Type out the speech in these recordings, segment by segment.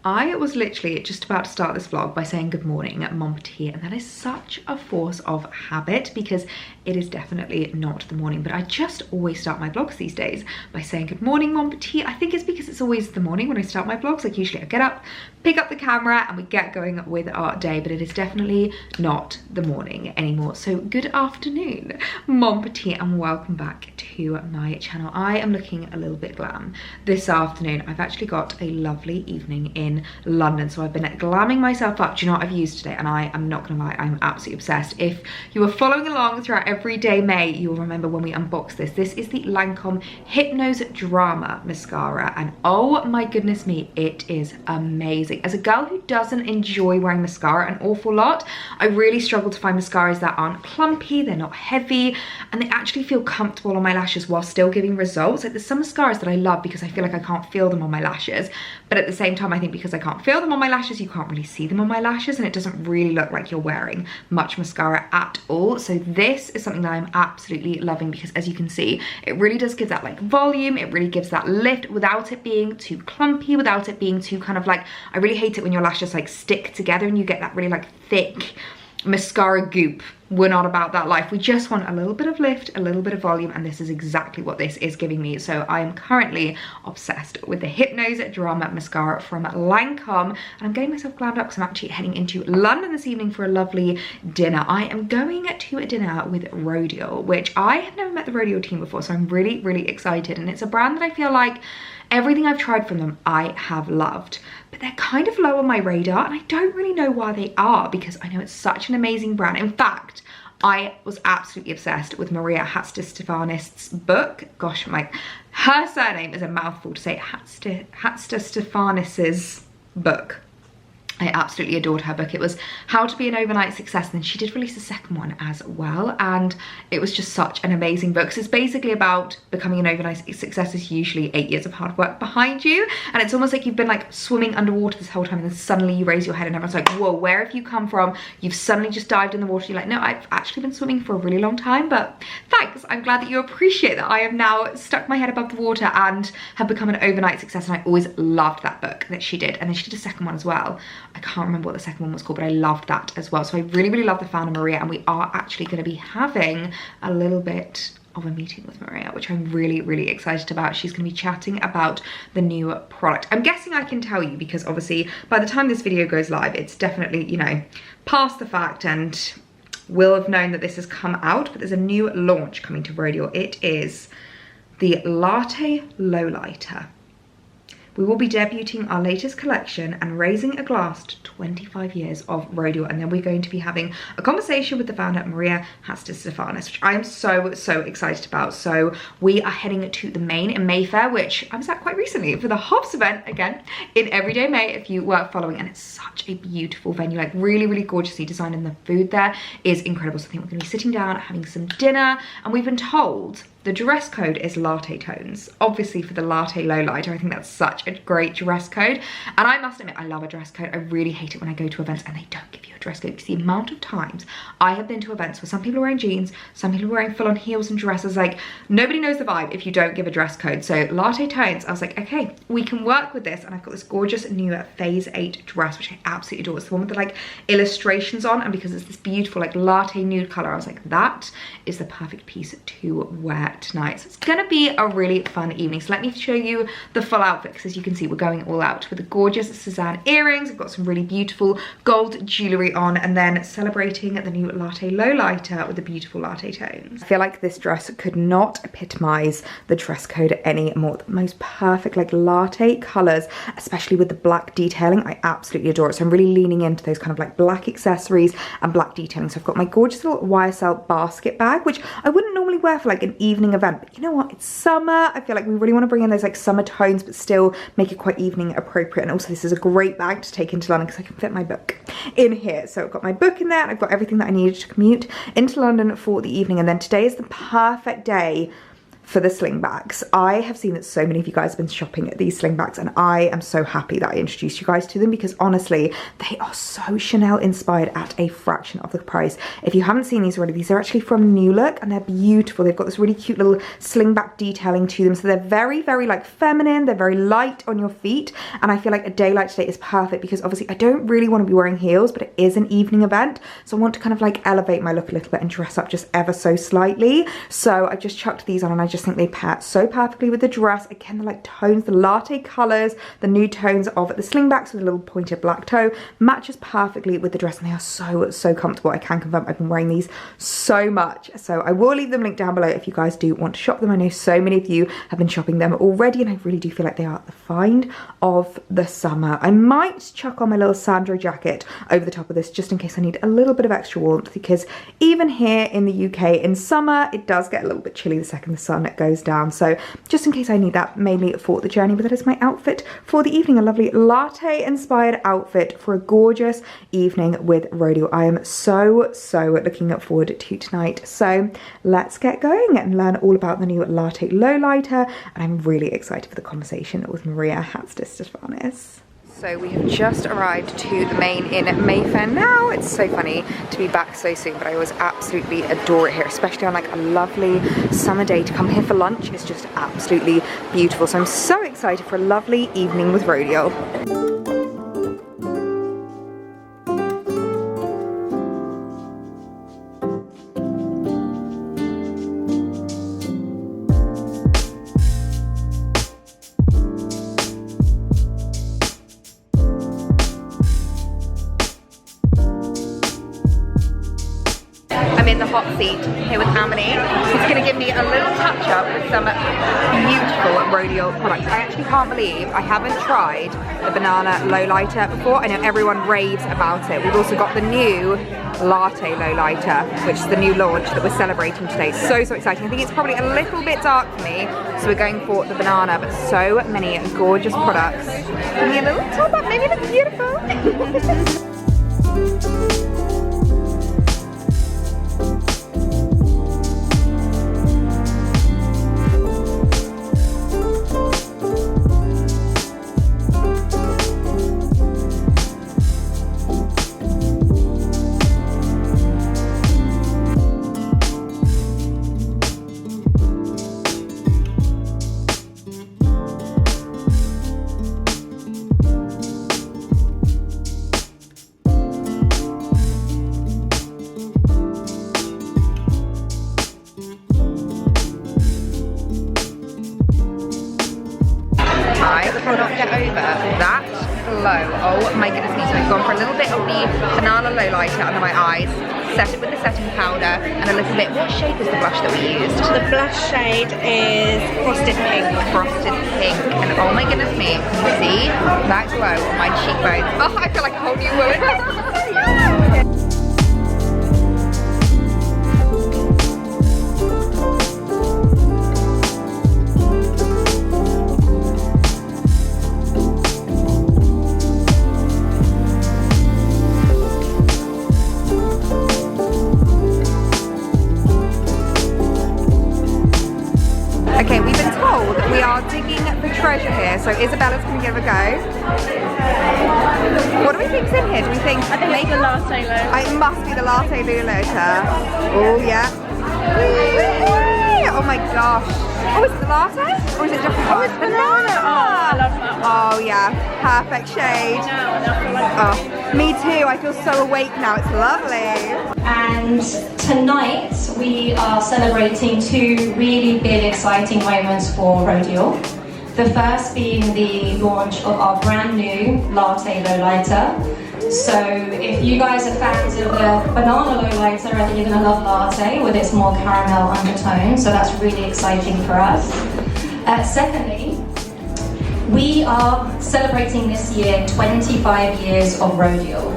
I was literally just about to start this vlog by saying good morning, Mon Petit, and that is such a force of habit because it is definitely not the morning, but I just always start my vlogs these days by saying good morning, Mon Petit. I think it's because it's always the morning when I start my vlogs. Like usually I get up, pick up the camera and we get going with our day, but it is definitely not the morning anymore. So good afternoon, Mon Petit, and welcome back to my channel. I am looking a little bit glam this afternoon. I've actually got a lovely evening in London, so I've been glamming myself up. Do you know what I've used today? And I am not gonna lie, I'm absolutely obsessed. If you were following along throughout Everyday May, you'll remember when we unboxed this. This is the Lancome Hypnose Drama mascara, and oh my goodness me, it is amazing. As a girl who doesn't enjoy wearing mascara an awful lot, I really struggle to find mascaras that aren't clumpy, they're not heavy, and they actually feel comfortable on my lashes while still giving results. Like there's some mascaras that I love because I feel like I can't feel them on my lashes, but at the same time I think because I can't feel them on my lashes, you can't really see them on my lashes, and it doesn't really look like you're wearing much mascara at all. So this is something that I'm absolutely loving because, as you can see, it really does give that like volume, it really gives that lift without it being too clumpy, without it being too kind of like, I really hate it when your lashes like stick together and you get that really like thick mascara goop. We're not about that life. We just want a little bit of lift, a little bit of volume, and this is exactly what this is giving me. So I am currently obsessed with the Hypnose Drama mascara from Lancome, and I'm getting myself glammed up because I'm actually heading into London this evening for a lovely dinner. I am going to a dinner with Rodial, which I have never met the Rodial team before, so I'm really, really excited. And it's a brand that I feel like everything I've tried from them, I have loved, but they're kind of low on my radar, and I don't really know why they are because I know it's such an amazing brand. In fact, I was absolutely obsessed with Maria Hatzister-Stefanis's book. Gosh, her surname is a mouthful to say. Hatzister-Stefanis's book. I absolutely adored her book. It was How to Be an Overnight Success, and then she did release a second one as well, and it was just such an amazing book. So it's basically about becoming an overnight success is usually 8 years of hard work behind you, and it's almost like you've been like swimming underwater this whole time, and then suddenly you raise your head and everyone's like, whoa, where have you come from? You've suddenly just dived in the water. You're like, no, I've actually been swimming for a really long time, but thanks. I'm glad that you appreciate that I have now stuck my head above the water and have become an overnight success. And I always loved that book that she did, and then she did a second one as well. I can't remember what the second one was called, but I loved that as well. So I really, really love the founder Maria, and we are actually going to be having a little bit of a meeting with Maria, which I'm really, really excited about. She's going to be chatting about the new product. I'm guessing I can tell you because obviously by the time this video goes live, it's definitely, you know, past the fact and will have known that this has come out, but there's a new launch coming to Rodial. It is the Latte Lowlighter. We will be debuting our latest collection and raising a glass to 25 years of Rodial, and then we're going to be having a conversation with the founder Maria Hatzister-Stefanis, which I am so excited about. So we are heading to the Main in Mayfair, which I was at quite recently for the Hobbs event, again in Everyday May if you were following, and it's such a beautiful venue, like really, really gorgeously designed, and the food there is incredible. So I think we're going to be sitting down having some dinner, and we've been told the dress code is latte tones, obviously for the Latte Lowlighter. I think that's such a great dress code, and I must admit I love a dress code. I really hate it when I go to events and they don't give you a dress code, because the amount of times I have been to events where some people are wearing jeans, some people are wearing full-on heels and dresses, like nobody knows the vibe if you don't give a dress code. So latte tones, I was like, okay, we can work with this, and I've got this gorgeous new Phase 8 dress which I absolutely adore. It's the one with the like illustrations on, and because it's this beautiful like latte nude color, I was like, that is the perfect piece to wear tonight. So it's gonna be a really fun evening. So let me show you the full outfit, because as you can see, we're going all out with the gorgeous Sezane earrings. We've got some really beautiful gold jewelry on, and then celebrating the new Latte Lowlighter with the beautiful latte tones. I feel like this dress could not epitomize the dress code any more. The most perfect like latte colors, especially with the black detailing. I absolutely adore it. So I'm really leaning into those kind of like black accessories and black detailing. So I've got my gorgeous little YSL basket bag, which I wouldn't normally wear for like an evening event, but you know what, it's summer. I feel like we really want to bring in those like summer tones but still make it quite evening appropriate. And also this is a great bag to take into London because I can fit my book in here. So I've got my book in there, and I've got everything that I needed to commute into London for the evening. And then today is the perfect day for the slingbacks. I have seen that so many of you guys have been shopping at these slingbacks, and I am so happy that I introduced you guys to them, because honestly, they are so Chanel inspired at a fraction of the price. If you haven't seen these already, these are actually from New Look, and they're beautiful. They've got this really cute little slingback detailing to them, so they're very, very like feminine. They're very light on your feet, and I feel like a day like today is perfect, because obviously I don't really want to be wearing heels, but it is an evening event, so I want to kind of like elevate my look a little bit and dress up just ever so slightly. So I just chucked these on, and I just think they pair so perfectly with the dress. Again, the like tones, the latte colors, the nude tones of the slingbacks with a little pointed black toe matches perfectly with the dress, and they are so comfortable. I can confirm I've been wearing these so much. So I will leave them linked down below if you guys do want to shop them. I know so many of you have been shopping them already, and I really do feel like they are the find of the summer. I might chuck on my little Sandro jacket over the top of this just in case I need a little bit of extra warmth, because even here in the UK in summer, it does get a little bit chilly the second the sun goes down. So just in case I need that, mainly for the journey. But that is my outfit for the evening, a lovely latte inspired outfit for a gorgeous evening with Rodial. I am so looking forward to tonight. So let's get going and learn all about the new latte lowlighter, and I'm really excited for the conversation with Maria Hatz-Stefanis. So we have just arrived to the main in Mayfair now. It's so funny to be back so soon, but I always absolutely adore it here, especially on like a lovely summer day. To come here for lunch is just absolutely beautiful. So I'm so excited for a lovely evening with Rodial. Hot seat here with Amity. She's going to give me a little touch up with some beautiful Rodial products. I actually can't believe I haven't tried the banana lowlighter before. I know everyone raves about it. We've also got the new latte lowlighter, which is the new launch that we're celebrating today. So exciting. I think it's probably a little bit dark for me, so we're going for the banana, but so many gorgeous products. Give me a little top up, maybe look beautiful. Cannot get over that glow. Oh my goodness me. So we've gone for a little bit of the banana lowlighter under my eyes, set it with the setting powder and a little bit. What shade was the blush that we used? The blush shade is Frosted Pink. Frosted Pink. And oh my goodness me, see that glow on my cheekbone. Oh, I feel like a whole new woman. Okay, we've been told we are digging for treasure here, so Isabella's going to give it a go. What do we think's in here? Do we think... I think maybe the latte lowlighter. It must be the latte lowlighter. Oh yeah. Oh my gosh. Oh, is it the latte? Or is it different one? Oh, it's banana. Oh, I love that one. Oh yeah, perfect shade. Oh, me too. I feel so awake now. It's lovely. And tonight we are celebrating two really big exciting moments for Rodial. The first being the launch of our brand new latte lowlighter. So if you guys are fans of the banana lowlighter, I think you're going to love latte with its more caramel undertone. So that's really exciting for us. Secondly, we are celebrating this year 25 years of Rodial.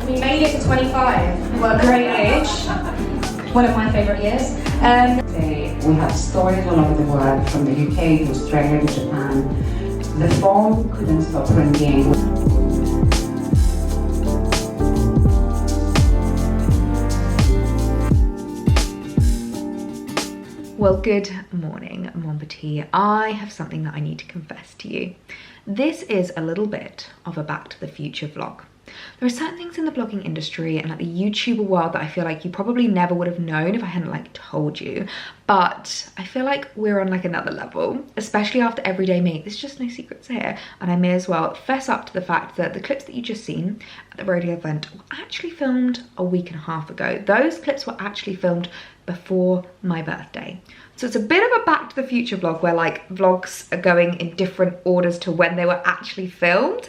We made it to 25. What a great age. One of my favourite years. We have stores all over the world, from the UK to Australia to Japan. The phone couldn't stop ringing. Well, good morning, Mon Petit. I have something that I need to confess to you. This is a little bit of a Back to the Future vlog. There are certain things in the blogging industry and like the YouTuber world that I feel like you probably never would have known if I hadn't like told you. But I feel like we're on like another level, especially after Everyday Me. There's just no secrets here. And I may as well fess up to the fact that the clips that you just seen at the Rodial event were actually filmed a week and a half ago. Those clips were actually filmed before my birthday. So it's a bit of a Back to the Future vlog where like vlogs are going in different orders to when they were actually filmed.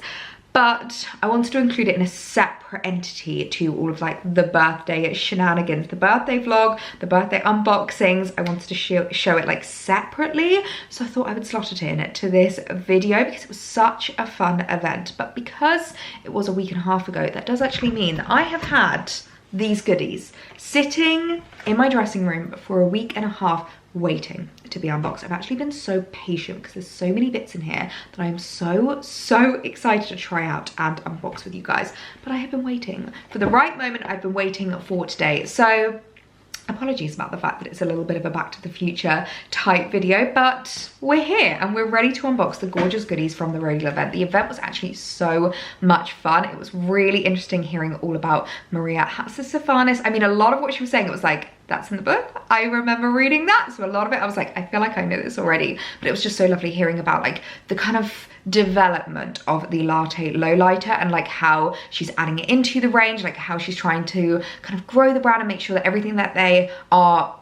But I wanted to include it in a separate entity to all of like the birthday shenanigans, the birthday vlog, the birthday unboxings. I wanted to show it like separately. So I thought I would slot it in to this video because it was such a fun event. But because it was a week and a half ago, that does actually mean that I have had these goodies sitting in my dressing room for a week and a half waiting to be unboxed. I've actually been so patient because there's so many bits in here that I'm so excited to try out and unbox with you guys. But I have been waiting for the right moment. I've been waiting for today. So apologies about the fact that it's a little bit of a Back to the Future type video, but we're here and we're ready to unbox the gorgeous goodies from the Rodial event. The event was actually so much fun. It was really interesting hearing all about Maria Hatzisafanis. I mean, a lot of what she was saying, it was like, that's in the book. I remember reading that. So a lot of it, I was like, I feel like I know this already. But it was just so lovely hearing about like the kind of development of the latte lowlighter and like how she's adding it into the range, like how she's trying to kind of grow the brand and make sure that everything that they are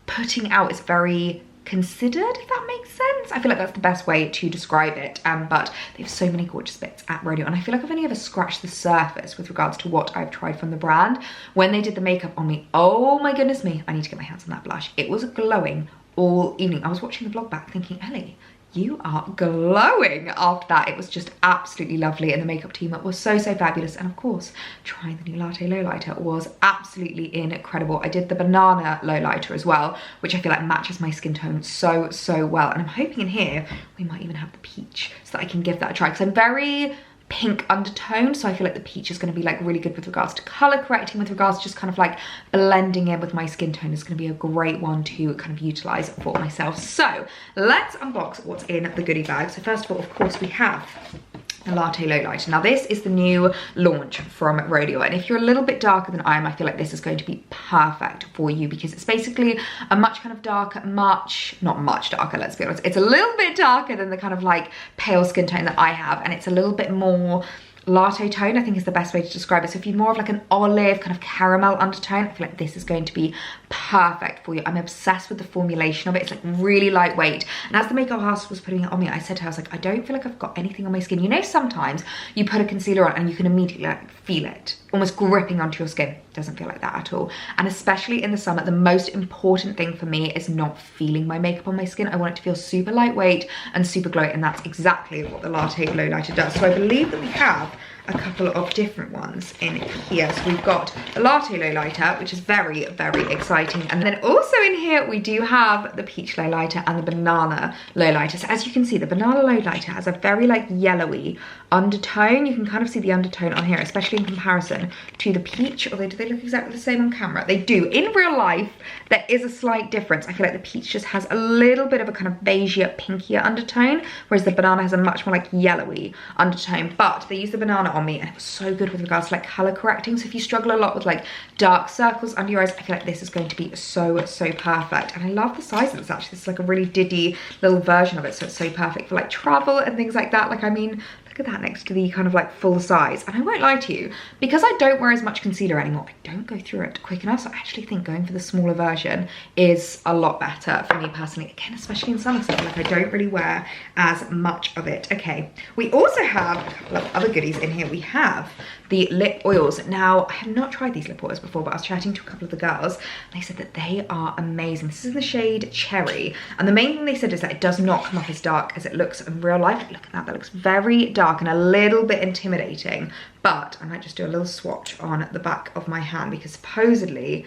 putting out is very considered, if that makes sense. I feel like that's the best way to describe it. But they have so many gorgeous bits at Rodial, and I feel like I've only ever scratched the surface with regards to what I've tried from the brand. When they did the makeup on me, oh my goodness me, I need to get my hands on that blush. It was glowing all evening. I was watching the vlog back thinking, Ellie, you are glowing after that. It was just absolutely lovely, and the makeup team was so fabulous. And of course, trying the new latte lowlighter was absolutely incredible. I did the banana lowlighter as well, which I feel like matches my skin tone so well. And I'm hoping in here we might even have the peach so that I can give that a try, because I'm very pink undertone, so I feel like the peach is going to be like really good with regards to color correcting, with regards to just kind of like blending in with my skin tone. Is going to be a great one to kind of utilize for myself. So let's unbox what's in the goodie bag. So first of all, of course, we have the latte lowlighter. Now this is the new launch from Rodial, and if you're a little bit darker than I am, I feel like this is going to be perfect for you because it's basically a much kind of darker, not much darker, let's be honest. It's a little bit darker than the kind of like pale skin tone that I have, and it's a little bit more latte tone, I think is the best way to describe it. So if you're more of like an olive kind of caramel undertone, I feel like this is going to be perfect for you. I'm obsessed with the formulation of it. It's like really lightweight, and as the makeup artist was putting it on me, I said to her, I was like, I don't feel like I've got anything on my skin. You know, sometimes you put a concealer on and you can immediately like feel it almost gripping onto your skin. It doesn't feel like that at all. And especially in the summer, the most important thing for me is not feeling my makeup on my skin. I want it to feel super lightweight and super glowy, and that's exactly what the latte lowlighter does. So I believe that we have a couple of different ones in here. So we've got the latte lowlighter, which is very exciting, and then also in here we do have the peach lowlighter and the banana lowlighter. So as you can see, the banana lowlighter has a very like yellowy undertone. You can kind of see the undertone on here, especially in comparison to the peach. Although do they look exactly the same on camera? They do. In real life there is a slight difference. I feel like the peach just has a little bit of a kind of beigeier, pinkier undertone, whereas the banana has a much more like yellowy undertone. But they use the banana on me and it was so good with regards to like color correcting. So if you struggle a lot with like dark circles under your eyes, I feel like this is going to be so perfect. And I love the size of this actually. This is like a really diddy little version of it, so it's so perfect for like travel and things like that. Like, I mean, look at that next to the kind of like full size. And I won't lie to you, because I don't wear as much concealer anymore, I don't go through it quick enough. So I actually think going for the smaller version is a lot better for me personally, again, especially in summer. So like I don't really wear as much of it. Okay, we also have a couple of other goodies in here. We have the lip oils. Now, I have not tried these lip oils before, but I was chatting to a couple of the girls and they said that they are amazing. This is in the shade Cherry, and the main thing they said is that it does not come off as dark as it looks in real life. Look at that, that looks very dark and a little bit intimidating, but I might just do a little swatch on the back of my hand because supposedly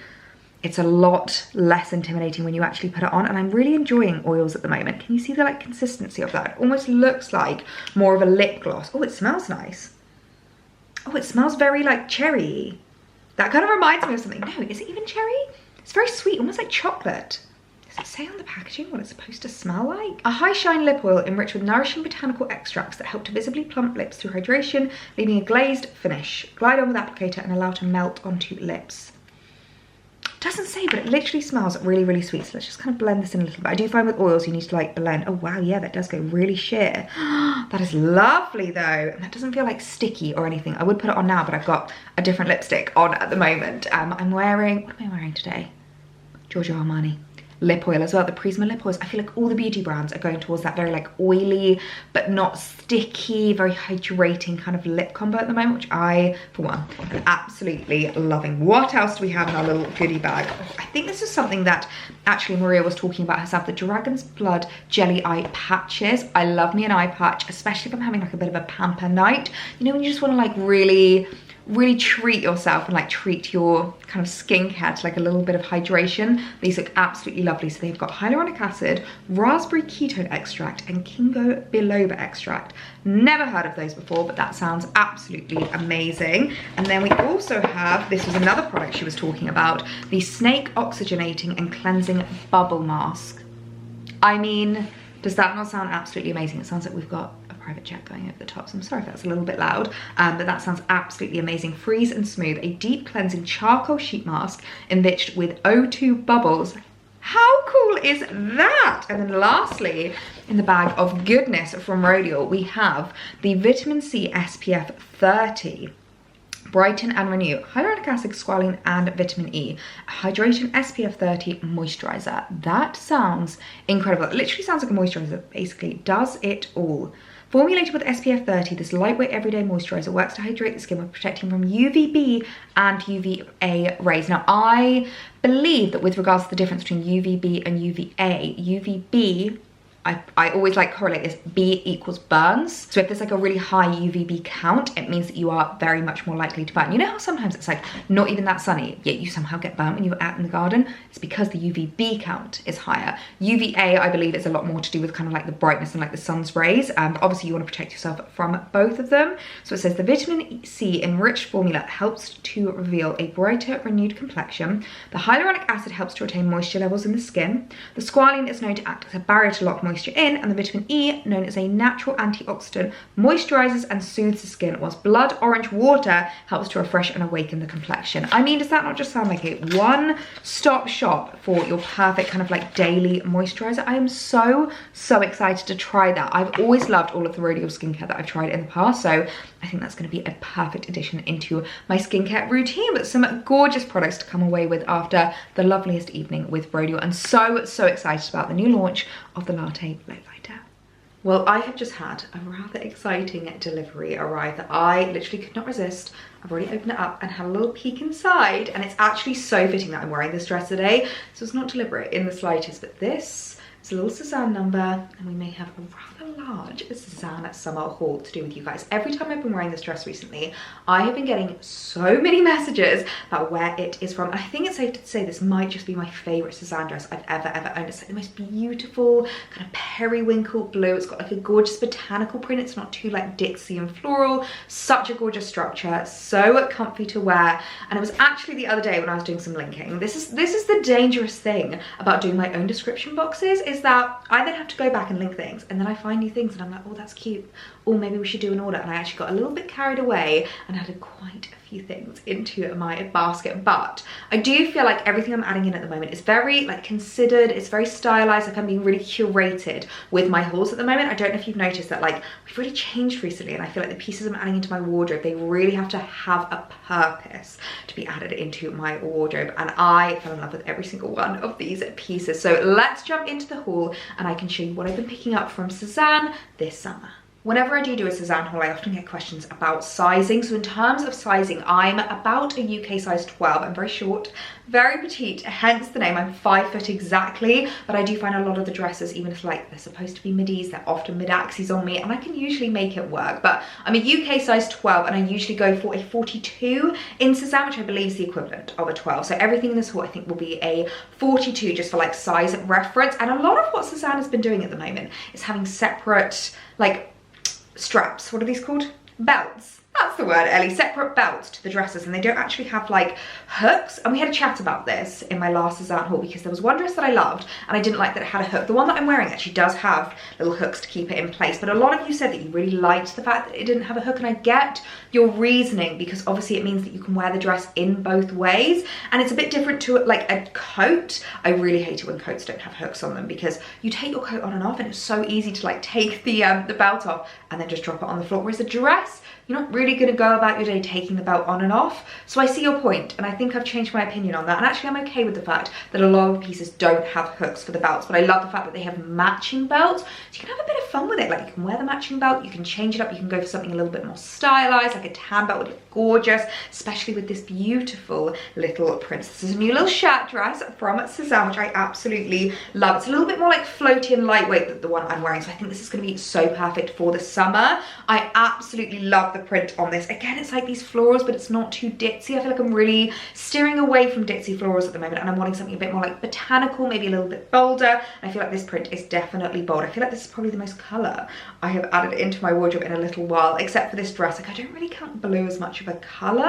it's a lot less intimidating when you actually put it on, and I'm really enjoying oils at the moment. Can you see the like consistency of that? It almost looks like more of a lip gloss. Oh, it smells nice. Oh, it smells very like cherry. That kind of reminds me of something. No, is it even cherry? It's very sweet, almost like chocolate. Does it say on the packaging what it's supposed to smell like? A high shine lip oil enriched with nourishing botanical extracts that help to visibly plump lips through hydration, leaving a glazed finish. Glide on with applicator and allow to melt onto lips. Doesn't say, but it literally smells really, really sweet. So let's just kind of blend this in a little bit. I do find with oils you need to like blend. Oh wow, yeah, that does go really sheer. That is lovely though. And that doesn't feel like sticky or anything. I would put it on now, but I've got a different lipstick on at the moment. I'm wearing, what am I wearing today? Giorgio Armani lip oil as well, the Prisma lip oils. I feel like all the beauty brands are going towards that very like oily but not sticky, very hydrating kind of lip combo at the moment, which I, for one, am absolutely loving. What else do we have in our little goodie bag? I think this is something that actually Maria was talking about herself, the Dragon's Blood Jelly Eye Patches. I love me an eye patch, especially if I'm having like a bit of a pamper night. You know, when you just want to like really treat yourself and like treat your kind of skincare to like a little bit of hydration. These look absolutely lovely. So they've got hyaluronic acid, raspberry ketone extract, and Ginkgo biloba extract. Never heard of those before, but that sounds absolutely amazing. And then we also have, this was another product she was talking about, the Snake Oxygenating and Cleansing Bubble Mask. I mean, does that not sound absolutely amazing? It sounds like we've got private jet going over the top, so I'm sorry if that's a little bit loud, but that sounds absolutely amazing. Freeze and Smooth, a deep cleansing charcoal sheet mask enriched with O2 bubbles. How cool is that? And then lastly, in the bag of goodness from Rodial, we have the Vitamin C SPF 30. Brighten and Renew, hyaluronic acid, squalene, and vitamin E. Hydration SPF 30 moisturizer. That sounds incredible. It literally sounds like a moisturizer, basically does it all. Formulated with SPF 30, this lightweight everyday moisturizer works to hydrate the skin while protecting from UVB and UVA rays. Now, I believe that with regards to the difference between UVB and UVA, UVB, I always like correlate this, B equals burns. So if there's like a really high UVB count, it means that you are very much more likely to burn. You know how sometimes it's like not even that sunny, yet you somehow get burnt when you're out in the garden? It's because the UVB count is higher. UVA, I believe, is a lot more to do with kind of like the brightness and like the sun's rays. Obviously you want to protect yourself from both of them. So it says the vitamin C enriched formula helps to reveal a brighter, renewed complexion. The hyaluronic acid helps to retain moisture levels in the skin. The squalene is known to act as a barrier to lock moisture in, and the vitamin E, known as a natural antioxidant, moisturizes and soothes the skin, whilst blood orange water helps to refresh and awaken the complexion. I mean, does that not just sound like a one-stop shop for your perfect kind of like daily moisturizer? I am so excited to try that. I've always loved all of the Rodial skincare that I've tried in the past, so I think that's going to be a perfect addition into my skincare routine, but some gorgeous products to come away with after the loveliest evening with Rodial, and so excited about the new launch of the Latte Low Lighter. Well, I have just had a rather exciting delivery arrive that I literally could not resist. I've already opened it up and had a little peek inside, and it's actually so fitting that I'm wearing this dress today, so it's not deliberate in the slightest, but this is a little Sezane number, and we may have a rather large Sezane summer haul to do with you guys. Every time I've been wearing this dress recently, I have been getting so many messages about where it is from. And I think it's safe to say this might just be my favorite Sezane dress I've ever owned. It's like the most beautiful kind of periwinkle blue. It's got like a gorgeous botanical print. It's not too like ditzy and floral. Such a gorgeous structure, so comfy to wear. And it was actually the other day when I was doing some linking. This is the dangerous thing about doing my own description boxes, is that I then have to go back and link things, and then I find new things and I'm like, oh, that's cute, or maybe we should do an order. And I actually got a little bit carried away and added quite a few things into my basket. But I do feel like everything I'm adding in at the moment is very like considered, it's very stylized, like I'm being really curated with my hauls at the moment. I don't know if you've noticed that like we've really changed recently, and I feel like the pieces I'm adding into my wardrobe, they really have to have a purpose to be added into my wardrobe, and I fell in love with every single one of these pieces. So let's jump into the haul and I can show you what I've been picking up from Sezane this summer. Whenever I do a Sezane haul, I often get questions about sizing. So in terms of sizing, I'm about a UK size 12. I'm very short, very petite, hence the name. I'm 5 foot exactly, but I do find a lot of the dresses, even if like they're supposed to be middies, they're often mid-axies on me, and I can usually make it work. But I'm a UK size 12, and I usually go for a 42 in Sezane, which I believe is the equivalent of a 12. So everything in this haul I think will be a 42, just for like size reference. And a lot of what Sezane has been doing at the moment is having separate like straps. What are these called? Belts. That's the word, Ellie, separate belts to the dresses, and they don't actually have like hooks. And we had a chat about this in my last Sezane haul because there was one dress that I loved and I didn't like that it had a hook. The one that I'm wearing actually does have little hooks to keep it in place, but a lot of you said that you really liked the fact that it didn't have a hook, and I get your reasoning because obviously it means that you can wear the dress in both ways, and it's a bit different to like a coat. I really hate it when coats don't have hooks on them because you take your coat on and off and it's so easy to like take the belt off and then just drop it on the floor, whereas a dress, you're not really going to go about your day taking the belt on and off. So I see your point, and I think I've changed my opinion on that. And actually I'm okay with the fact that a lot of pieces don't have hooks for the belts, but I love the fact that they have matching belts. So you can have a bit of fun with it. Like you can wear the matching belt, you can change it up, you can go for something a little bit more stylized, like a tan belt would look gorgeous, especially with this beautiful little print. This is a new little shirt dress from Sezane, which I absolutely love. It's a little bit more like floaty and lightweight than the one I'm wearing, so I think this is going to be so perfect for the summer. I absolutely love the print on this. Again, it's like these florals, but it's not too ditzy. I feel like I'm really steering away from ditzy florals at the moment, and I'm wanting something a bit more like botanical, maybe a little bit bolder. And I feel like this print is definitely bold. I feel like this is probably the most colour I have added into my wardrobe in a little while, except for this dress. Like I don't really count blue as much of a colour.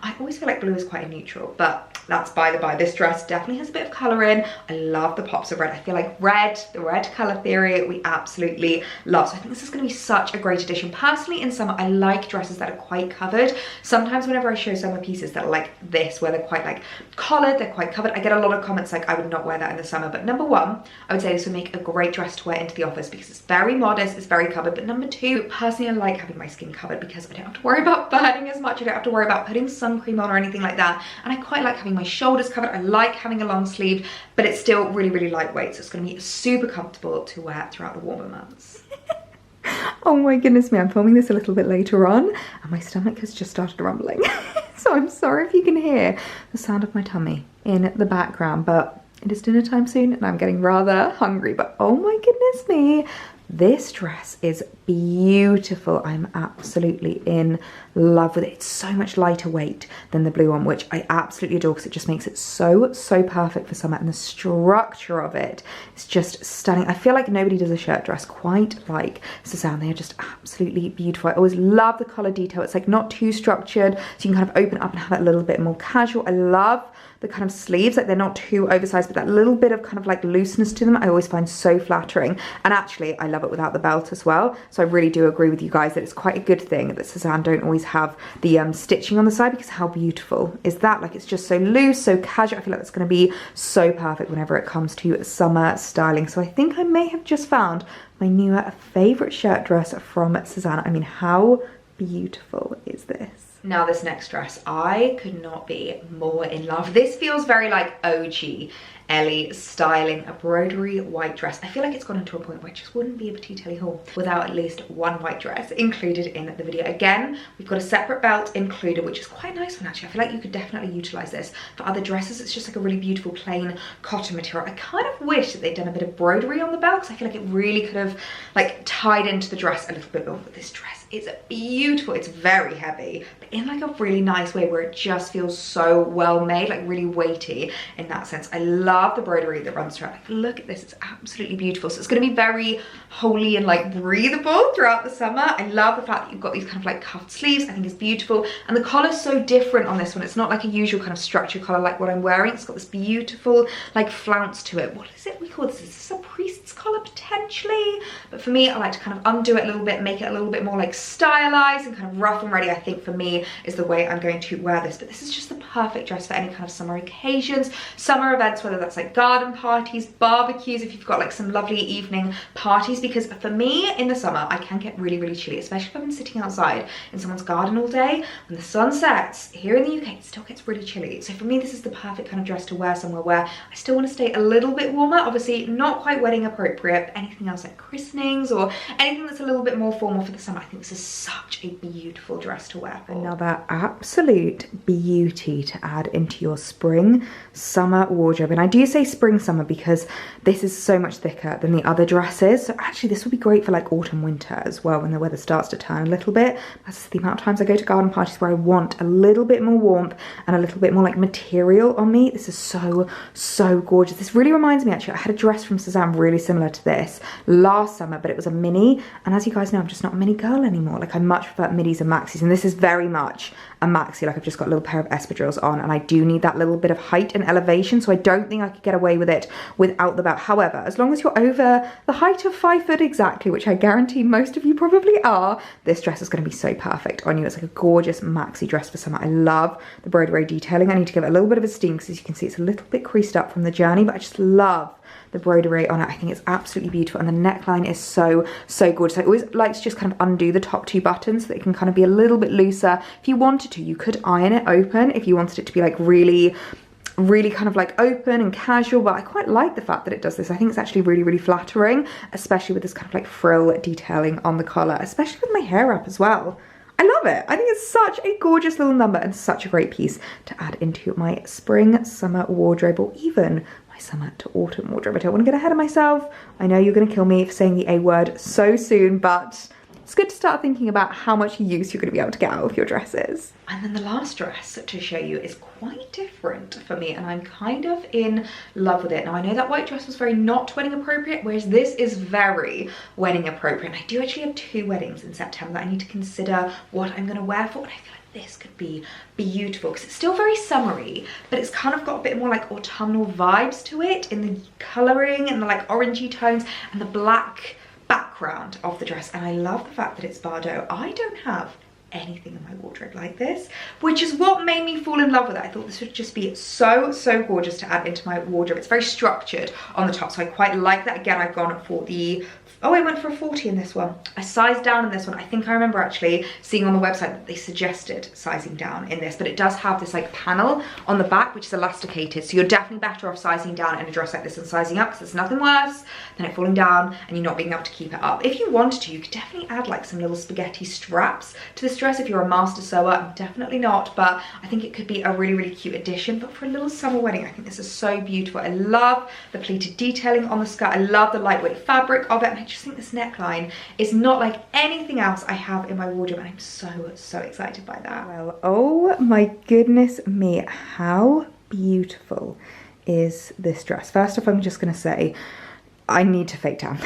I always feel like blue is quite a neutral, but that's by the by. This dress definitely has a bit of colour in. I love the pops of red. I feel like red, the red colour theory, we absolutely love. So I think this is going to be such a great addition. Personally, in summer, I like dresses that are quite covered. Sometimes whenever I show summer pieces that are like this, where they're quite like collared, they're quite covered, I get a lot of comments like I would not wear that in the summer. But number one, I would say this would make a great dress to wear into the office because it's very modest, it's very covered. But number two, personally, I like having my skin covered because I don't have to worry about burning as much. I don't have to worry about putting sun cream on or anything like that. And I quite like having my shoulders covered. I like having a long sleeve, but it's still really, really lightweight. So it's going to be super comfortable to wear throughout the warmer months. Oh my goodness me, I'm filming this a little bit later on and my stomach has just started rumbling. So I'm sorry if you can hear the sound of my tummy in the background, but it is dinner time soon and I'm getting rather hungry. But oh my goodness me, this dress is beautiful. I'm absolutely in love with it. It's so much lighter weight than the blue one, which I absolutely adore because it just makes it so perfect for summer, and the structure of it is just stunning. I feel like nobody does a shirt dress quite like Sezane. They are just absolutely beautiful. I always love the collar detail. It's like not too structured, so you can kind of open up and have it a little bit more casual. I love the kind of sleeves, like they're not too oversized, but that little bit of kind of like looseness to them I always find so flattering. And actually I love it without the belt as well. So I really do agree with you guys that it's quite a good thing that Sezane don't always have the stitching on the side, because how beautiful is that? Like it's just so loose, so casual. I feel like it's going to be so perfect whenever it comes to summer styling. So I think I may have just found my new favorite shirt dress from Sezane. I mean, how beautiful is this? Now this next dress, I could not be more in love. This feels very like OG Ellie styling, a broderie white dress. I feel like it's gone into a point where it just wouldn't be a PetiteElliee haul without at least one white dress included in the video. Again, we've got a separate belt included, which is quite a nice one actually. I feel like you could definitely utilize this for other dresses. It's just like a really beautiful plain cotton material. I kind of wish that they'd done a bit of broderie on the belt because I feel like it really could have like tied into the dress a little bit more. But this dress is beautiful. It's very heavy, but in like a really nice way where it just feels so well made, like really weighty in that sense. I love the broderie that runs throughout. Like, look at this, it's absolutely beautiful. So it's going to be very holey and like breathable throughout the summer. I love the fact that you've got these kind of like cuffed sleeves. I think it's beautiful, and the collar's so different on this one. It's not like a usual kind of structured collar like what I'm wearing. It's got this beautiful like flounce to it. What is it we call this? Is this a priest's collar potentially? But for me, I like to kind of undo it a little bit, make it a little bit more like stylized and kind of rough and ready. I think for me is the way I'm going to wear this. But this is just the perfect dress for any kind of summer occasions, summer events, whether that's like garden parties, barbecues, if you've got like some lovely evening parties. Because for me in the summer, I can get really, really chilly, especially if I've been sitting outside in someone's garden all day. When the sun sets here in the UK, it still gets really chilly. So for me, this is the perfect kind of dress to wear somewhere where I still want to stay a little bit warmer. Obviously not quite wedding appropriate, but anything else like christenings or anything that's a little bit more formal for the summer, I think this is such a beautiful dress to wear. Another absolute beauty to add into your spring summer wardrobe. And I do do say spring summer because this is so much thicker than the other dresses. So actually this will be great for like autumn winter as well, when the weather starts to turn a little bit. That's the amount of times I go to garden parties where I want a little bit more warmth and a little bit more like material on me. This is so gorgeous. This really reminds me, actually, I had a dress from Sezane really similar to this last summer, but it was a mini, and as you guys know, I'm just not a mini girl anymore. Like, I much prefer midis and maxis, and this is very much a maxi. Like, I've just got a little pair of espadrilles on, and I do need that little bit of height and elevation, so I don't think I could get away with it without the belt. However, as long as you're over the height of 5 foot exactly, which I guarantee most of you probably are, this dress is going to be so perfect on you. It's like a gorgeous maxi dress for summer. I love the broderie detailing. I need to give it a little bit of a steam because, as you can see, it's a little bit creased up from the journey, but I just love the broderie on it. I think it's absolutely beautiful, and the neckline is so gorgeous. I always like to just kind of undo the top 2 buttons so that it can kind of be a little bit looser. If you wanted to, you could iron it open if you wanted it to be like really kind of like open and casual, but I quite like the fact that it does this. I think it's actually really flattering, especially with this kind of like frill detailing on the collar, especially with my hair up as well. I love it. I think it's such a gorgeous little number and such a great piece to add into my spring summer wardrobe, or even my summer to autumn wardrobe. I don't want to get ahead of myself. I know you're going to kill me for saying the A word so soon, but it's good to start thinking about how much use you're going to be able to get out of your dresses. And then the last dress to show you is quite different for me, and I'm kind of in love with it. Now, I know that white dress was very not wedding appropriate, whereas this is very wedding appropriate. And I do actually have 2 weddings in September that I need to consider what I'm going to wear for, and I feel like this could be beautiful because it's still very summery, but it's kind of got a bit more like autumnal vibes to it in the colouring and the like orangey tones and the black background of the dress. And I love the fact that it's Bardot. I don't have anything in my wardrobe like this, which is what made me fall in love with it. I thought this would just be so gorgeous to add into my wardrobe. It's very structured on the top, so I quite like that. Again, I've gone for the, oh, I went for a 40 in this one. I sized down in this one. I think I remember actually seeing on the website that they suggested sizing down in this, but it does have this like panel on the back which is elasticated, so you're definitely better off sizing down in a dress like this than sizing up, because there's nothing worse than it falling down and you not being able to keep it up. If you wanted to, you could definitely add like some little spaghetti straps to this dress if you're a master sewer. I'm definitely not, but I think it could be a really cute addition. But for a little summer wedding, I think this is so beautiful. I love the pleated detailing on the skirt. I love the lightweight fabric of it, and I just think this neckline is not like anything else I have in my wardrobe, and I'm so excited by that. Well, oh my goodness me, how beautiful is this dress? First off, I'm just gonna say I need to fake tan.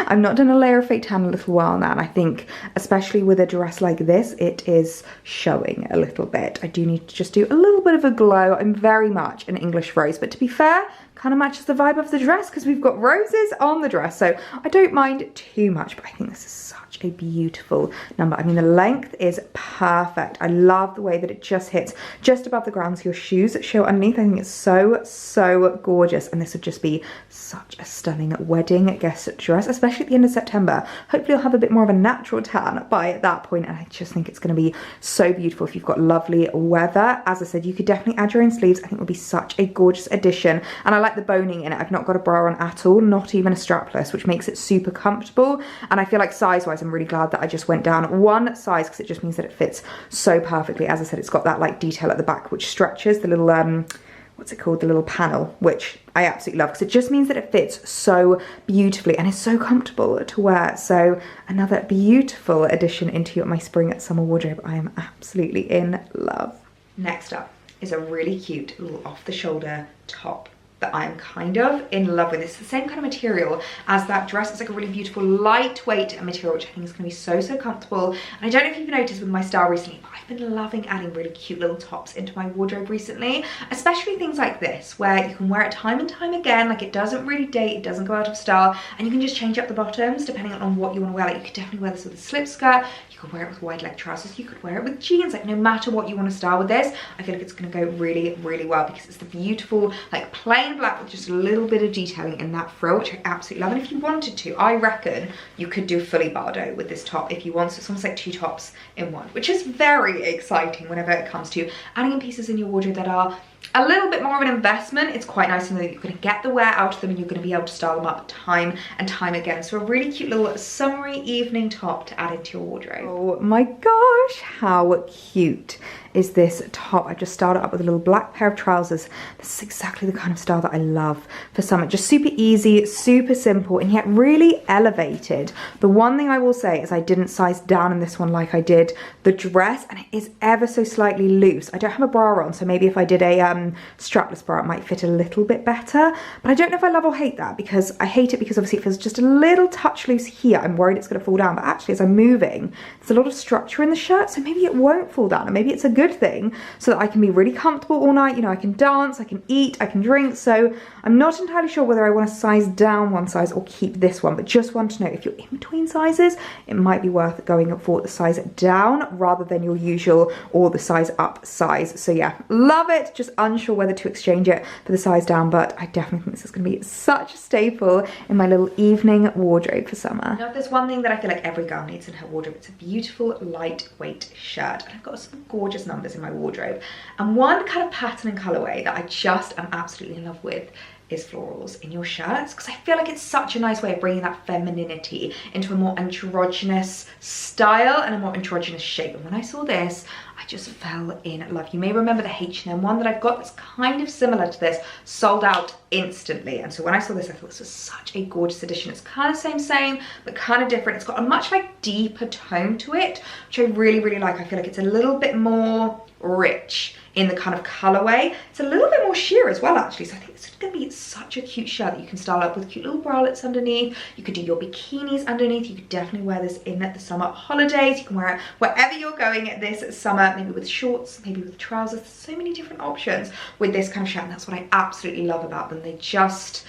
I've not done a layer of fake tan in a little while now, and I think especially with a dress like this, it is showing a little bit. I do need to just do a little bit of a glow. I'm very much an English rose, but to be fair, kind of matches the vibe of the dress because we've got roses on the dress, so I don't mind too much, but I think this is such a beautiful number. I mean, the length is perfect. I love the way that it just hits just above the ground so your shoes show underneath. I think it's so gorgeous, and this would just be such a stunning wedding guest dress, especially at the end of September. Hopefully you'll have a bit more of a natural tan by that point, and I just think it's going to be so beautiful if you've got lovely weather. As I said, you could definitely add your own sleeves. I think it would be such a gorgeous addition, and I like the boning in it. I've not got a bra on at all, not even a strapless, which makes it super comfortable, and I feel like size-wise, I'm really glad that I just went down 1 size because it just means that it fits so perfectly. As I said, it's got that like detail at the back which stretches the little what's it called, the little panel, which I absolutely love because it just means that it fits so beautifully and is so comfortable to wear. So another beautiful addition into my spring summer wardrobe. I am absolutely in love. Next up is a really cute little off the shoulder top that I'm kind of in love with. It's the same kind of material as that dress. It's like a really beautiful lightweight material, which I think is going to be so comfortable. And I don't know if you've noticed with my style recently, but I've been loving adding really cute little tops into my wardrobe recently, especially things like this where you can wear it time and time again. Like, it doesn't really date, it doesn't go out of style, and you can just change up the bottoms depending on what you want to wear. Like, you could definitely wear this with a slip skirt, you could wear it with wide leg trousers, you could wear it with jeans. Like, no matter what you want to style with this, I feel like it's going to go really well because it's the beautiful like plain black with just a little bit of detailing in that frill, which I absolutely love. And if you wanted to, I reckon you could do fully Bardot with this top if you want. So it's almost like 2 tops in one, which is very exciting whenever it comes to adding in pieces in your wardrobe that are a little bit more of an investment. It's quite nice to know that you're going to get the wear out of them and you're going to be able to style them up time and time again. So a really cute little summery evening top to add into your wardrobe. Oh my gosh, gosh, how cute is this top. I just styled it up with a little black pair of trousers. This is exactly the kind of style that I love for summer. Just super easy, super simple, and yet really elevated. The one thing I will say is I didn't size down in this one like I did the dress, and it is ever so slightly loose. I don't have a bra on, so maybe if I did a strapless bra, it might fit a little bit better. But I don't know if I love or hate that, because I hate it because obviously it feels just a little touch loose here. I'm worried it's going to fall down, but actually as I'm moving, there's a lot of structure in the shirt, so maybe it won't fall down, and maybe it's a good thing so that I can be really comfortable all night. You know, I can dance, I can eat, I can drink. So I'm not entirely sure whether I want to size down one size or keep this one, but just want to know if you're in between sizes, it might be worth going for the size down rather than your usual or the size up size. So yeah, love it. Just unsure whether to exchange it for the size down, but I definitely think this is going to be such a staple in my little evening wardrobe for summer. Now, there's one thing that I feel like every girl needs in her wardrobe. It's a beautiful lightweight shirt, and I've got some gorgeous numbers in my wardrobe, and one kind of pattern and colorway that I just am absolutely in love with is florals in your shirts, because I feel like it's such a nice way of bringing that femininity into a more androgynous style and a more androgynous shape. And when I saw this, I just fell in love. You may remember the H&M one that I've got that's kind of similar to this, sold out instantly. And so when I saw this, I thought this was such a gorgeous addition. It's kind of same, but kind of different. It's got a much like deeper tone to it, which I really, really like. I feel like it's a little bit more rich in the kind of colorway. It's a little bit more sheer as well, actually. So I think it's gonna be such a cute shirt that you can style up with cute little bralettes underneath. You could do your bikinis underneath. You could definitely wear this in the summer holidays. You can wear it wherever you're going this summer, maybe with shorts, maybe with trousers. There's so many different options with this kind of shirt, and that's what I absolutely love about them. They just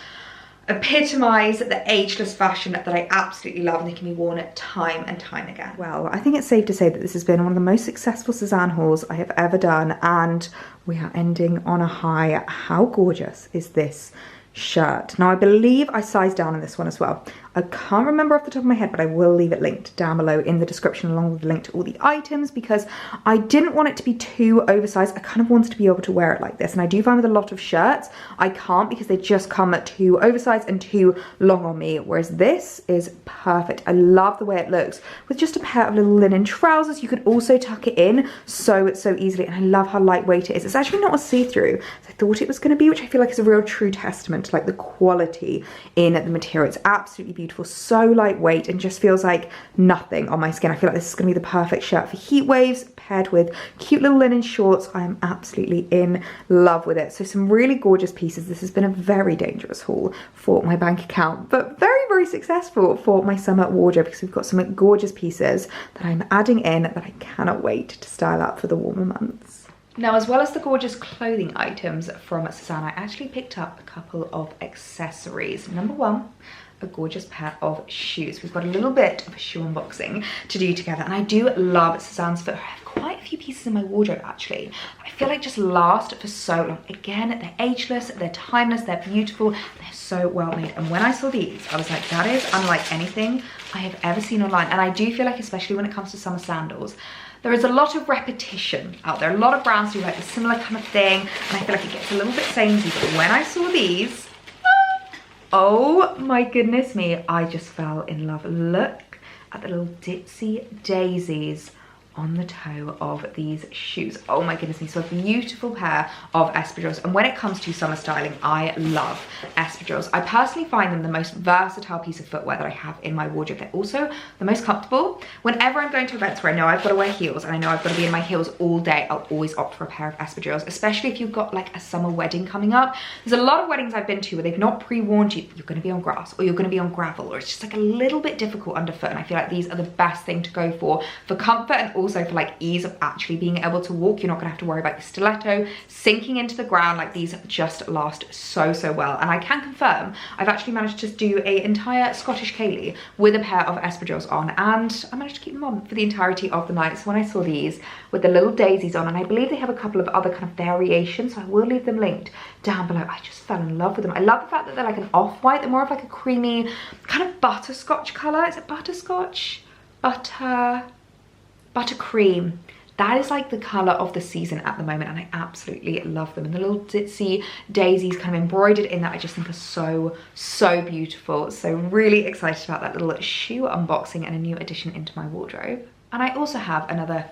epitomise the ageless fashion that I absolutely love, and they can be worn time and time again. Well, I think it's safe to say that this has been one of the most successful Sezane hauls I have ever done, and we are ending on a high. How gorgeous is this shirt? Now, I believe I sized down in this one as well. I can't remember off the top of my head, but I will leave it linked down below in the description along with the link to all the items, because I didn't want it to be too oversized. I kind of wanted to be able to wear it like this, and I do find with a lot of shirts I can't, because they just come too oversized and too long on me, whereas this is perfect. I love the way it looks with just a pair of little linen trousers. You could also tuck it in so easily, and I love how lightweight it is. It's actually not a see-through as I thought it was going to be, which I feel like is a real true testament to like the quality in the material. It's absolutely beautiful, so lightweight, and just feels like nothing on my skin. I feel like this is going to be the perfect shirt for heat waves paired with cute little linen shorts. I am absolutely in love with it. So some really gorgeous pieces. This has been a very dangerous haul for my bank account, but very successful for my summer wardrobe, because we've got some gorgeous pieces that I'm adding in that I cannot wait to style up for the warmer months. Now, as well as the gorgeous clothing items from Sezane, I actually picked up a couple of accessories. Number one, a gorgeous pair of shoes. We've got a little bit of a shoe unboxing to do together, and I do love Sezane's footwear. I have quite a few pieces in my wardrobe actually. I feel like just last for so long. Again, they're ageless, they're timeless, they're beautiful, they're so well made. And when I saw these, I was like, that is unlike anything I have ever seen online. And I do feel like, especially when it comes to summer sandals, there is a lot of repetition out there. A lot of brands do like a similar kind of thing, and I feel like it gets a little bit samey. But when I saw these, oh my goodness me, I just fell in love. Look at the little ditsy daisies on the toe of these shoes. Oh my goodness me. So a beautiful pair of espadrilles, and when it comes to summer styling, I love espadrilles. I personally find them the most versatile piece of footwear that I have in my wardrobe. They're also the most comfortable. Whenever I'm going to events where I know I've got to wear heels and I know I've got to be in my heels all day, I'll always opt for a pair of espadrilles, especially if you've got like a summer wedding coming up. There's a lot of weddings I've been to where they've not pre-warned you you're going to be on grass, or you're going to be on gravel, or it's just like a little bit difficult underfoot, and I feel like these are the best thing to go for comfort, and also for like ease of actually being able to walk. You're not gonna have to worry about your stiletto sinking into the ground. Like, these just last so well, and I can confirm I've actually managed to do an entire Scottish ceilidh with a pair of espadrilles on, and I managed to keep them on for the entirety of the night. So when I saw these with the little daisies on, and I believe they have a couple of other kind of variations, so I will leave them linked down below, I just fell in love with them. I love the fact that they're like an off-white. They're more of like a creamy kind of butterscotch color. Is it butterscotch? Buttercream. That is like the color of the season at the moment, and I absolutely love them. And the little ditzy daisies kind of embroidered in that I just think are so beautiful. So really excited about that little shoe unboxing and a new addition into my wardrobe. And I also have another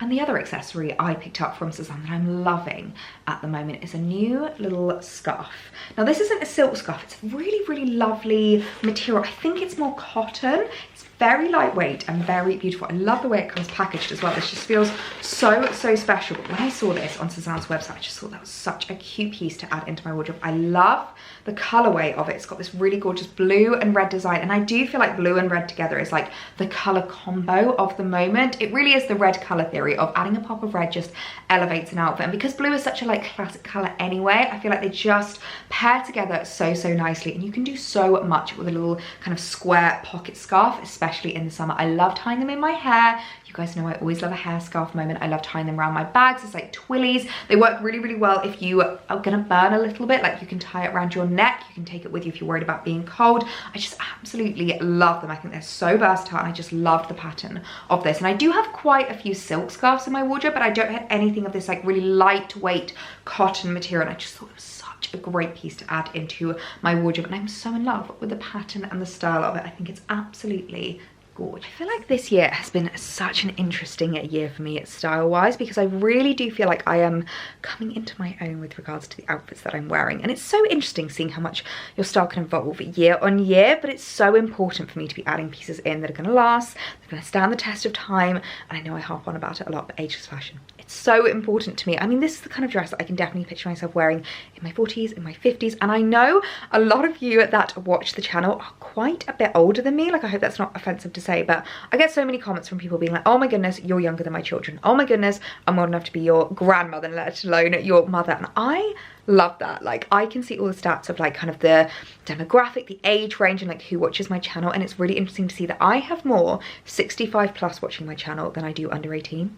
And the other accessory I picked up from Sezane that I'm loving at the moment is a new little scarf. Now this isn't a silk scarf, it's a really, really lovely material. I think it's more cotton. It's very lightweight and very beautiful. I love the way it comes packaged as well. This just feels so, so special. But when I saw this on Sezane's website, I just thought that was such a cute piece to add into my wardrobe. I love the colorway of it. It's got this really gorgeous blue and red design, and I do feel like blue and red together is like the color combo of the moment. It really is the red color theory of adding a pop of red just elevates an outfit, and because blue is such a like classic color anyway, I feel like they just pair together so, so nicely, and you can do so much with a little kind of square pocket scarf, especially in the summer. I love tying them in my hair. You guys know I always love a hair scarf moment. I love tying them around my bags. It's like twillies. They work really, really well if you are gonna burn a little bit. Like you can tie it around your neck. You can take it with you if you're worried about being cold. I just absolutely love them. I think they're so versatile, and I just love the pattern of this. And I do have quite a few silk scarves in my wardrobe, but I don't have anything of this like really lightweight cotton material. And I just thought it was such a great piece to add into my wardrobe. And I'm so in love with the pattern and the style of it. I think it's absolutely gorgeous. I feel like this year has been such an interesting year for me style-wise, because I really do feel like I am coming into my own with regards to the outfits that I'm wearing. And it's so interesting seeing how much your style can evolve year on year, but it's so important for me to be adding pieces in that are going to last, they're going to stand the test of time. And I know I harp on about it a lot, but ageless fashion, it's so important to me. I mean, this is the kind of dress that I can definitely picture myself wearing in my 40s, in my 50s. And I know a lot of you that watch the channel are quite a bit older than me. Like, I hope that's not offensive to say, but I get so many comments from people being like, oh my goodness, you're younger than my children. Oh my goodness, I'm old enough to be your grandmother, let alone your mother. And I love that. Like, I can see all the stats of like kind of the demographic, the age range, and like who watches my channel, and it's really interesting to see that I have more 65 plus watching my channel than I do under 18.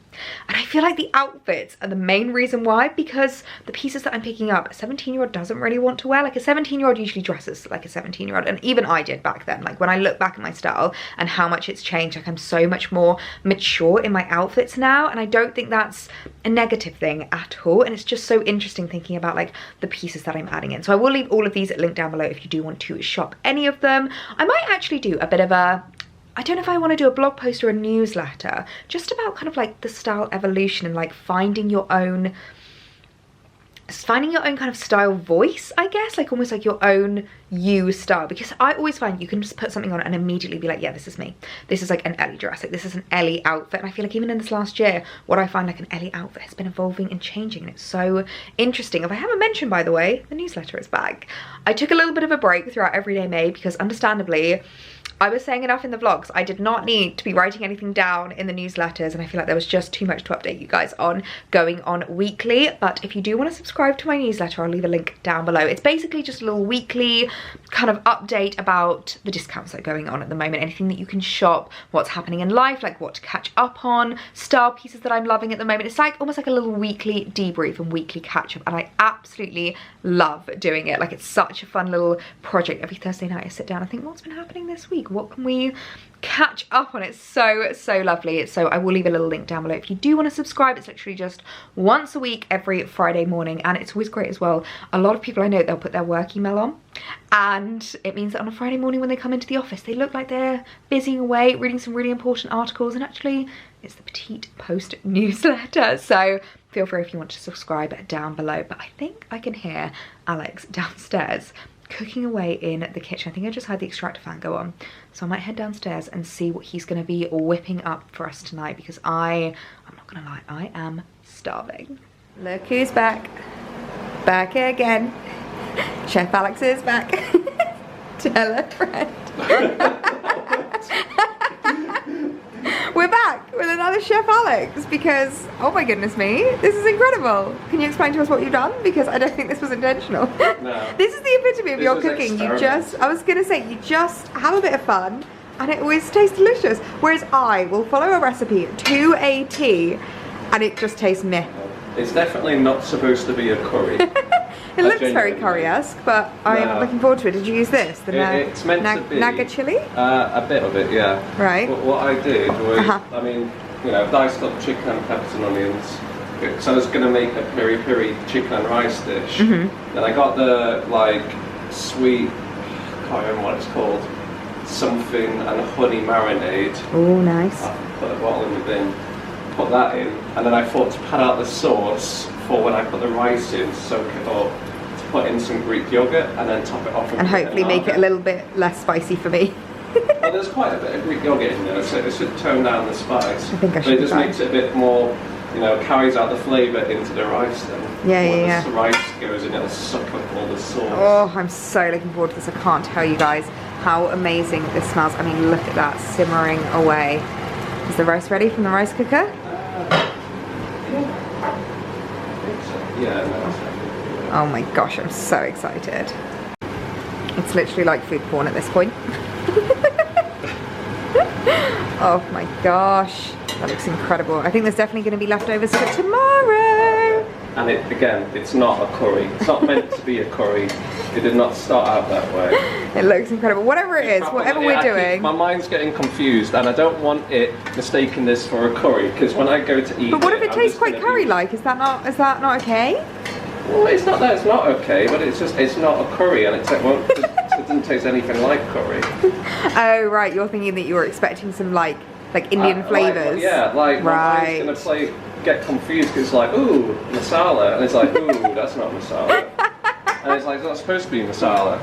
And I feel like the outfits are the main reason why, because the pieces that I'm picking up, a 17-year-old doesn't really want to wear. Like, a 17-year-old usually dresses like a 17-year-old, and even I did back then. Like, when I look back at my style and how much it's changed, like I'm so much more mature in my outfits now, and I don't think that's a negative thing at all. And it's just so interesting thinking about like the pieces that I'm adding in. So I will leave all of these linked down below if you do want to shop any of them. I might actually do a bit of a, I don't know if I want to do a blog post or a newsletter just about kind of like the style evolution and like finding your own kind of style voice, I guess, like almost like your own you style, because I always find you can just put something on and immediately be like, yeah, this is me. This is like an Ellie dress, like this is an Ellie outfit. And I feel like even in this last year, what I find like an Ellie outfit has been evolving and changing, and it's so interesting. If I haven't mentioned, by the way, the newsletter is back. I took a little bit of a break throughout Everyday May because understandably, I was saying enough in the vlogs. I did not need to be writing anything down in the newsletters, and I feel like there was just too much to update you guys on going on weekly. But if you do want to subscribe to my newsletter, I'll leave a link down below. It's basically just a little weekly kind of update about the discounts that are going on at the moment, anything that you can shop, what's happening in life, like what to catch up on, style pieces that I'm loving at the moment. It's like almost like a little weekly debrief and weekly catch up, and I absolutely love doing it. Like, it's such a fun little project. Every Thursday night I sit down and think, what's been happening this week? What can we catch up on? It's so, so lovely. So I will leave a little link down below if you do want to subscribe. It's literally just once a week, every Friday morning, and it's always great as well. A lot of people I know, they'll put their work email on, and it means that on a Friday morning when they come into the office, they look like they're busying away, reading some really important articles, and actually it's the Petite Post newsletter. So feel free if you want to subscribe down below. But I think I can hear Alex downstairs cooking away in the kitchen. I think I just heard the extractor fan go on, so I might head downstairs and see what he's going to be whipping up for us tonight, because I'm not gonna lie, I am starving. Look who's back again. Chef Alex is back. Tell a friend. We're back with another Chef Alex, because oh my goodness me, this is incredible. Can you explain to us what you've done? Because I don't think this was intentional. No. This is the epitome of your cooking. You just, I was gonna say, you just have a bit of fun and it always tastes delicious. Whereas I will follow a recipe to a T and it just tastes meh. It's definitely not supposed to be a curry. It looks very curry-esque, but I'm looking forward to it. Did you use this? The it's meant to be Naga chili? A bit of it, yeah. Right. But what I did was, I mean, you know, diced up chicken, peppers and onions. So I was going to make a peri-peri chicken and rice dish. Then I got the, like, sweet, I can't remember what it's called, something and honey marinade. Oh, nice. I put a bottle in the bin. put that in, and then I thought to pad out the sauce for when I put the rice in, soak it up, to put in some Greek yogurt and then top it off. And hopefully make it a little bit less spicy for me. Well, there's quite a bit of Greek yogurt in there, so it should tone down the spice. I think I should. But it just makes it a bit more, you know, carries out the flavour into the rice then. Yeah. The rice goes in, it'll suck up all the sauce. Oh, I'm so looking forward to this. I can't tell you guys how amazing this smells. I mean, look at that simmering away. Is the rice ready from the rice cooker? Yeah, no, it's ready. Oh my gosh, I'm so excited. It's literally like food porn at this point. Oh my gosh, that looks incredible. I think there's definitely going to be leftovers for tomorrow. And it's not a curry. It's not meant to be a curry. It did not start out that way. It looks incredible. Whatever it is, whatever we're doing. My mind's getting confused, and I don't want it mistaking this for a curry, because when I go to eat But what if it tastes quite curry-like? Is that not okay? Well, it's not that it's not okay, but it's not a curry, and it doesn't taste anything like curry. Oh right, you're thinking that you were expecting some like Indian flavours. Yeah, like right. My mind's gonna get confused because it's like, ooh, masala, and it's like, ooh, that's not masala. And it's like, it's not supposed to be masala.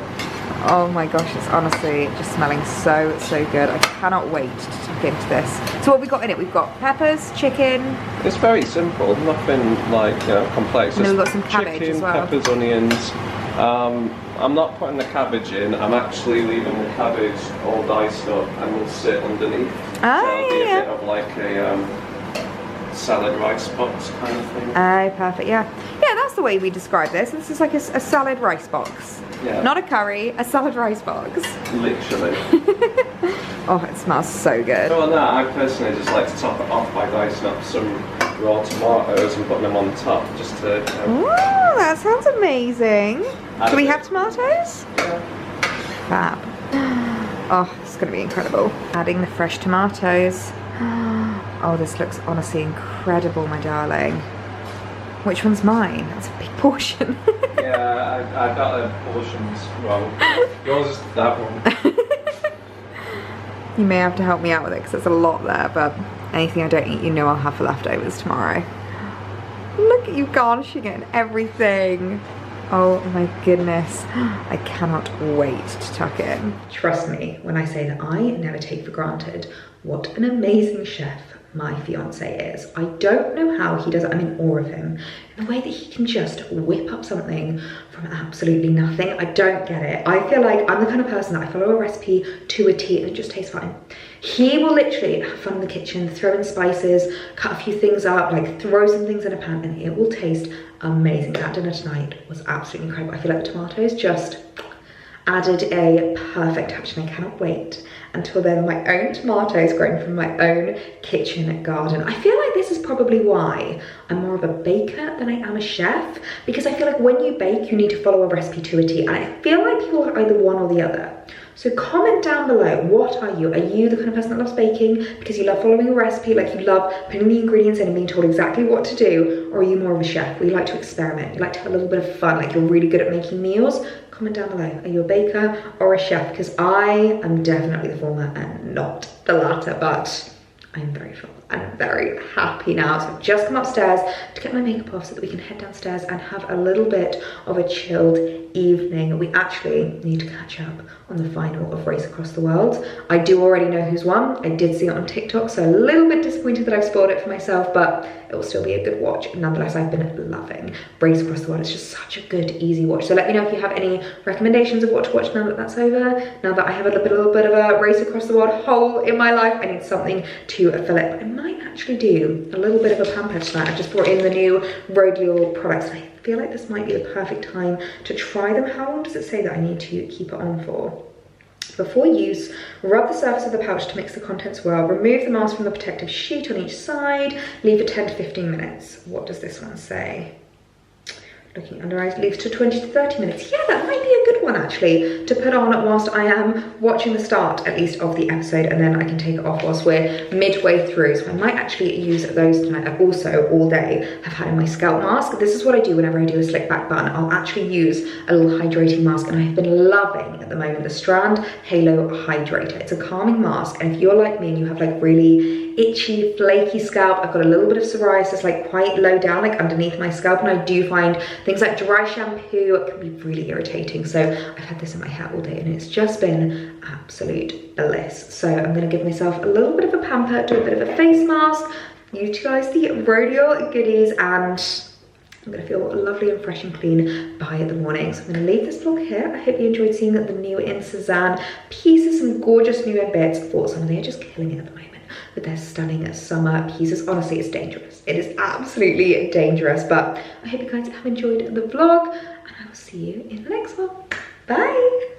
Oh my gosh, it's honestly just smelling so good. I cannot wait to tuck into this. So what have we got in it? We've got peppers, chicken. It's very simple, nothing like, you know, complex. And then we've got some cabbage chicken, as well. Peppers, onions. I'm not putting the cabbage in. I'm actually leaving the cabbage all diced up and will sit underneath. Ah, so it'll be yeah. a bit of like a salad rice box kind of thing. Oh, perfect, yeah. Yeah, that's the way we describe this. This is like a salad rice box. Yeah. Not a curry, a salad rice box. Literally. Oh, it smells so good. So on that, I personally just like to top it off by dicing up some raw tomatoes and putting them on top, just to, you know. Ooh, that sounds amazing. Do we have tomatoes? Yeah. Fab. Oh, it's going to be incredible. Adding the fresh tomatoes. Oh, this looks honestly incredible, my darling. Which one's mine? That's a big portion. Yeah, I got the portions wrong. Yours is that one. You may have to help me out with it because there's a lot there, but anything I don't eat, you know I'll have for leftovers tomorrow. Look at you garnishing it and everything. Oh my goodness. I cannot wait to tuck it in. Trust me when I say that I never take for granted what an amazing chef my fiance is. I don't know how he does it. I'm in awe of him. The way that he can just whip up something from absolutely nothing. I don't get it. I feel like I'm the kind of person that I follow a recipe to a T and it just tastes fine. He will literally have fun in the kitchen, throw in spices, cut a few things up, like throw some things in a pan, and it will taste amazing. That dinner tonight was absolutely incredible. I feel like the tomatoes just added a perfect touch, and I cannot wait until they're my own tomatoes grown from my own kitchen garden. I feel like this is probably why I'm more of a baker than I am a chef, because I feel like when you bake, you need to follow a recipe to a T, and I feel like people are either one or the other. So comment down below, what are you? Are you the kind of person that loves baking because you love following a recipe, like you love putting the ingredients in and being told exactly what to do? Or are you more of a chef where you like to experiment, you like to have a little bit of fun, like you're really good at making meals? Comment down below, are you a baker or a chef? Because I am definitely the former and not the latter, but I'm very full and very happy now. So I've just come upstairs to get my makeup off so that we can head downstairs and have a little bit of a chilled evening. We actually need to catch up on the final of Race Across the World. I do already know who's won. I did see it on TikTok, so a little bit disappointed that I've spoiled it for myself, but it will still be a good watch. Nonetheless, I've been loving Race Across the World. It's just such a good, easy watch. So let me know if you have any recommendations of what to watch now that that's over. Now that I have a little bit of a Race Across the World hole in my life, I need something to fill it. But I might actually do a little bit of a Pamper tonight. I've just brought in the new Rodial products. I feel like this might be the perfect time to try them. How long does it say that I need to keep it on for? Before use, rub the surface of the pouch to mix the contents well. Remove the mask from the protective sheet on each side. Leave for 10 to 15 minutes. What does this one say? Looking under eyes, leaves to 20 to 30 minutes. Yeah, that might be a good one actually to put on whilst I am watching the start at least of the episode, and then I can take it off whilst we're midway through. So I might actually use those tonight. I also all day have had in my scalp mask. This is what I do whenever I do a slick back bun. I'll actually use a little hydrating mask, and I've been loving at the moment the Strand Halo Hydrator. It's a calming mask, and if you're like me and you have like really itchy, flaky scalp. I've got a little bit of psoriasis, like quite low down, like underneath my scalp, and I do find things like dry shampoo can be really irritating. So I've had this in my hair all day and it's just been absolute bliss. So I'm gonna give myself a little bit of a pamper, do a bit of a face mask, utilize the Rodial goodies, and I'm gonna feel lovely and fresh and clean by the morning. So I'm gonna leave this vlog here. I hope you enjoyed seeing the new in Sezane pieces, some gorgeous new bits. I thought some of them are just killing it at the moment with their stunning summer pieces. Honestly, it's dangerous. It is absolutely dangerous, but I hope you guys have enjoyed the vlog, and I will see you in the next one. Bye.